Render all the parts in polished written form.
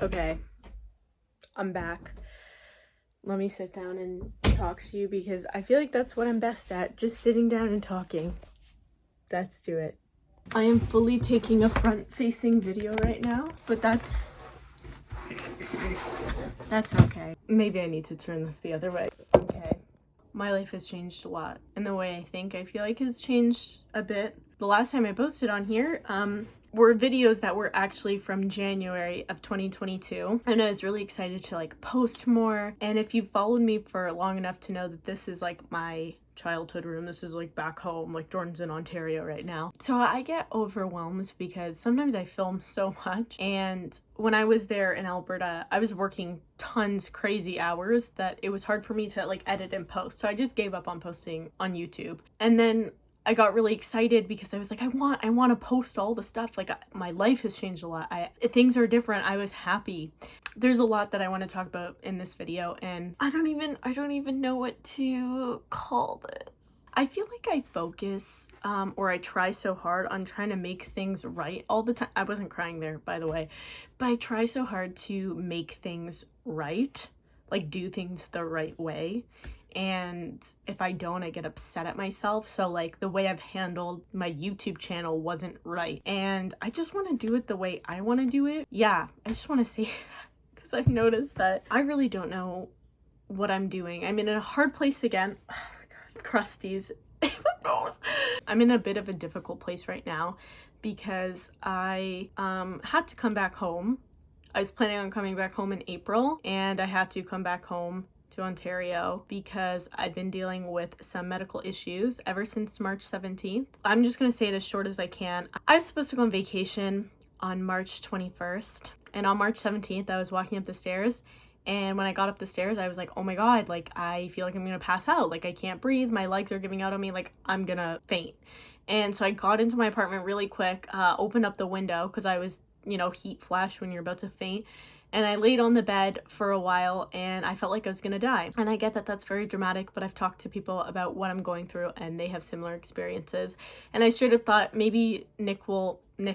Okay, I'm back. Let me sit down and talk to you because I feel like that's what I'm best at, just sitting down and talking. Let's do it. I am fully taking a front-facing video right now, but that's okay. Maybe I need to turn this the other way. Okay. My life has changed a lot, and the way I think, I feel like, has changed a bit. The last time I posted on here, were videos that were actually from January of 2022, and I was really excited to like post more. And if you've followed me for long enough to know that this is like my childhood room, this is like back home, like Jordan's in Ontario right now, so I get overwhelmed because sometimes I film so much, and when I was there in Alberta, I was working tons crazy hours that it was hard for me to like edit and post, so I just gave up on posting on YouTube. And then I got really excited because I was like, I want to post all the stuff. Like, my life has changed a lot. Things are different. I was happy. There's a lot that I want to talk about in this video, and I don't even know what to call this. I feel like I focus, or I try so hard on trying to make things right all the time. I wasn't crying there, by the way, but I try so hard to make things right, like do things the right way. And if I don't, I get upset at myself. So like the way I've handled my YouTube channel wasn't right, and I just want to do it the way I want to do it. Yeah, I just want to say because I've noticed that I really don't know what I'm doing. I'm in a hard place again. Oh my god, crusties. I'm in a bit of a difficult place right now because I had to come back home. I was planning on coming back home in April, and I had to come back home to Ontario because I've been dealing with some medical issues ever since March 17th. I'm just gonna say it as short as I can. I was supposed to go on vacation on March 21st, and on March 17th I was walking up the stairs, and when I got up the stairs I was like, oh my god, like I feel like I'm gonna pass out, like I can't breathe, my legs are giving out on me, like I'm gonna faint. And so I got into my apartment really quick, opened up the window because I was, heat flash when you're about to faint, and I laid on the bed for a while and I felt like I was gonna die. And I get that that's very dramatic, but I've talked to people about what I'm going through and they have similar experiences. And I should have thought maybe Nick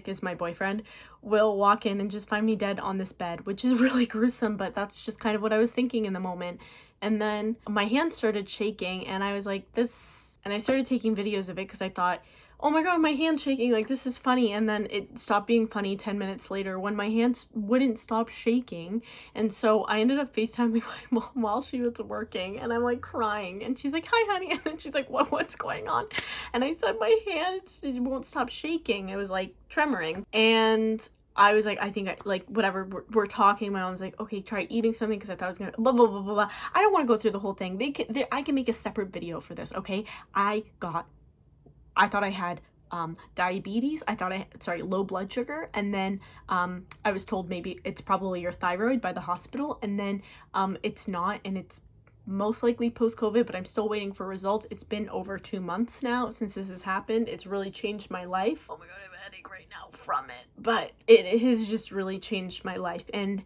is my boyfriend, will walk in and just find me dead on this bed, which is really gruesome, but that's just kind of what I was thinking in the moment. And then my hand started shaking and I was like, this, and I started taking videos of it because I thought, oh my god, my hand's shaking, like this is funny. And then it stopped being funny 10 minutes later when my hands wouldn't stop shaking. And so I ended up FaceTiming my mom while she was working, and I'm like crying, and she's like, hi honey, and then she's like, what's going on? And I said, my hands, it won't stop shaking. It was like tremoring. And I was like, I think like whatever, we're talking. My mom's like, okay, try eating something because I thought I was gonna blah blah blah blah blah. I don't want to go through the whole thing. I can make a separate video for this. Okay, I thought I had diabetes. I thought low blood sugar. And then I was told maybe it's probably your thyroid by the hospital. And then it's not, and it's most likely post-COVID, but I'm still waiting for results. It's been over 2 months now since this has happened. It's really changed my life. Oh my god, I have a headache right now from it. But it has just really changed my life. And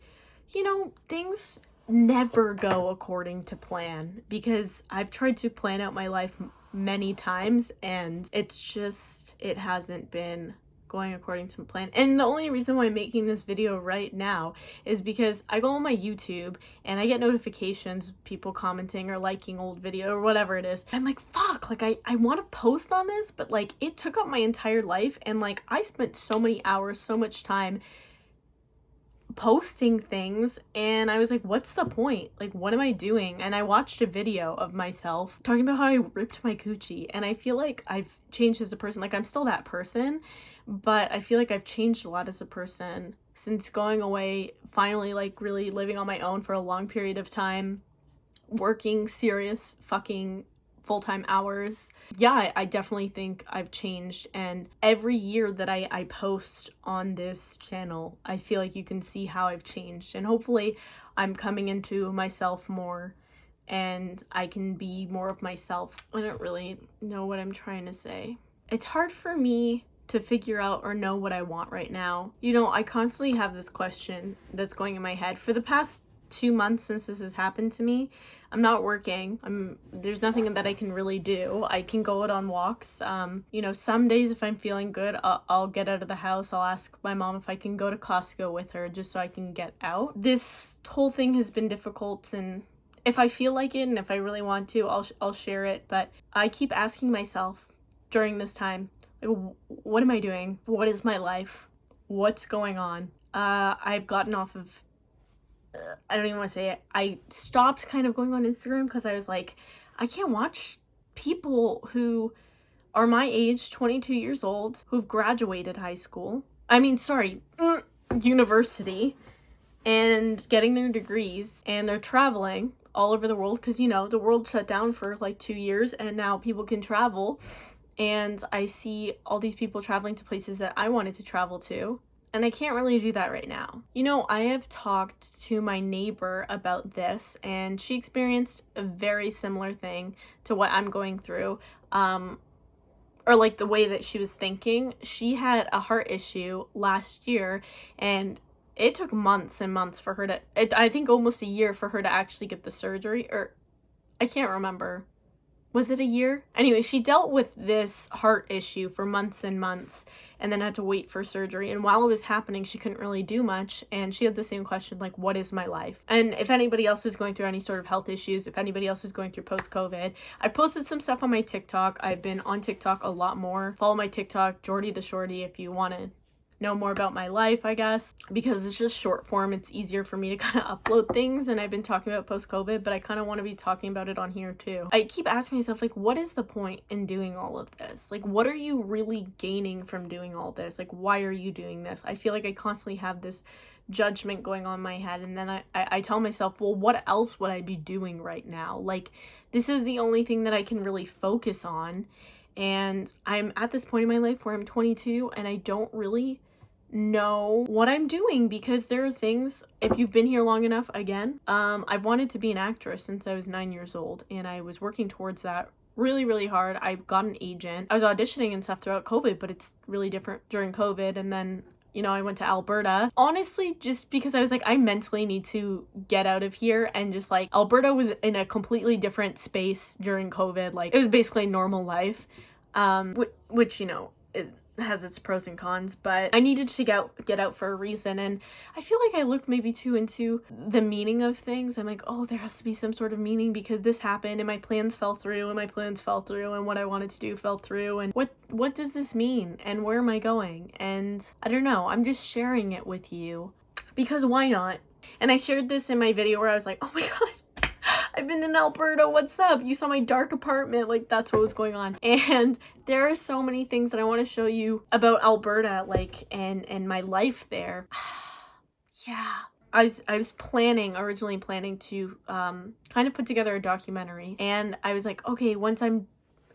things never go according to plan because I've tried to plan out my life many times and it hasn't been going according to plan. And the only reason why I'm making this video right now is because I go on my YouTube and I get notifications, people commenting or liking old video or whatever it is. I'm like, fuck, like I want to post on this, but like it took up my entire life, and like I spent so many hours, so much time posting things, and I was like, what's the point? Like, what am I doing? And I watched a video of myself talking about how I ripped my coochie, and I feel like I've changed as a person. Like, I'm still that person, but I feel like I've changed a lot as a person since going away, finally like really living on my own for a long period of time, working serious fucking full-time hours. Yeah, I definitely think I've changed, and every year that I post on this channel, I feel like you can see how I've changed, and hopefully I'm coming into myself more and I can be more of myself. I don't really know what I'm trying to say. It's hard for me to figure out or know what I want right now. I constantly have this question that's going in my head for the past 2 months since this has happened to me. I'm not working. There's nothing that I can really do. I can go out on walks. You know, some days if I'm feeling good, I'll get out of the house. I'll ask my mom if I can go to Costco with her just so I can get out. This whole thing has been difficult, and if I feel like it and if I really want to, I'll share it. But I keep asking myself during this time, like, what am I doing? What is my life? What's going on? I've gotten off of, I don't even want to say it. I stopped kind of going on Instagram because I was like, I can't watch people who are my age, 22 years old, who've graduated high school. I mean, sorry, university, and getting their degrees, and they're traveling all over the world because, you know, the world shut down for like 2 years and now people can travel. And I see all these people traveling to places that I wanted to travel to. And I can't really do that right now. You know, I have talked to my neighbor about this, and she experienced a very similar thing to what I'm going through. Or like the way that she was thinking. She had a heart issue last year, and it took months and months for her to, I think almost a year for her to actually get the surgery. Or I can't remember. Was it a year? Anyway, she dealt with this heart issue for months and months and then had to wait for surgery. And while it was happening, she couldn't really do much. And she had the same question, like, what is my life? And if anybody else is going through any sort of health issues, if anybody else is going through post-COVID, I've posted some stuff on my TikTok. I've been on TikTok a lot more. Follow my TikTok, Jordy the Shorty, if you want to know more about my life, I guess, because it's just short form. It's easier for me to kind of upload things, and I've been talking about post-COVID, but I kind of want to be talking about it on here too. I keep asking myself, like, what is the point in doing all of this? Like, what are you really gaining from doing all this? Like, why are you doing this? I feel like I constantly have this judgment going on in my head, and then I tell myself, well, what else would I be doing right now? Like, this is the only thing that I can really focus on. And I'm at this point in my life where I'm 22 and I don't really know what I'm doing, because there are things, if you've been here long enough, again, I've wanted to be an actress since I was 9 years old, and I was working towards that really, really hard. I got an agent. I was auditioning and stuff throughout COVID, but it's really different during COVID. And then, you know, I went to Alberta, honestly, just because I was like, I mentally need to get out of here. And just like, Alberta was in a completely different space during COVID. Like, it was basically normal life, which, you know, it has its pros and cons, but I needed to get out for a reason. And I feel like I look maybe too into the meaning of things. I'm like, oh, there has to be some sort of meaning because this happened and my plans fell through and what I wanted to do fell through, and what does this mean and where am I going? And I don't know, I'm just sharing it with you because why not? And I shared this in my video where I was like, oh my gosh, I've been in Alberta, what's up? You saw my dark apartment, like that's what was going on. And there are so many things that I want to show you about Alberta, like, and my life there. Yeah. I was originally planning to kind of put together a documentary, and I was like, okay, once I'm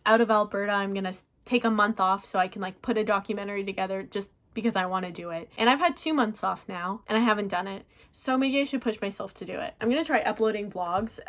out of Alberta, I'm gonna take a month off so I can like put a documentary together just because I want to do it. And I've had 2 months off now and I haven't done it. So maybe I should push myself to do it. I'm going to try uploading vlogs,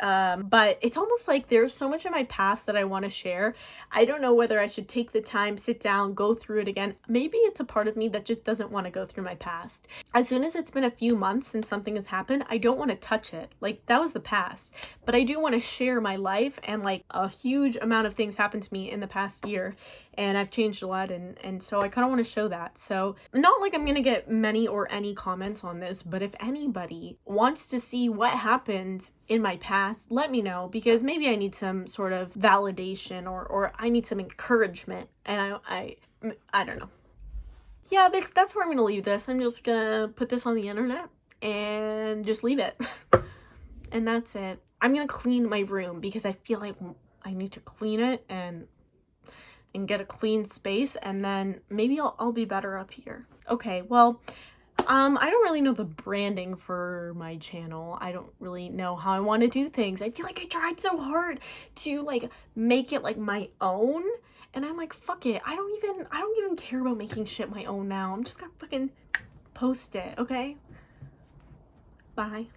but it's almost like there's so much in my past that I want to share. I don't know whether I should take the time, sit down, go through it again. Maybe it's a part of me that just doesn't want to go through my past. As soon as it's been a few months since something has happened, I don't want to touch it. Like, that was the past. But I do want to share my life, and like a huge amount of things happened to me in the past year, and I've changed a lot, and so I kind of want to show that. So not like I'm gonna get many or any comments on this, but if anybody wants to see what happened in my past, let me know, because maybe I need some sort of validation or I need some encouragement, and I don't know. Yeah, that's where I'm gonna leave this. I'm just gonna put this on the internet and just leave it. And that's it. I'm gonna clean my room because I feel like I need to clean it and get a clean space, and then maybe I'll be better up here. Okay, well, I don't really know the branding for my channel. I don't really know how I want to do things. I feel like I tried so hard to like make it like my own, and I'm like, fuck it. I don't even care about making shit my own now. I'm just gonna fucking post it, okay? Bye.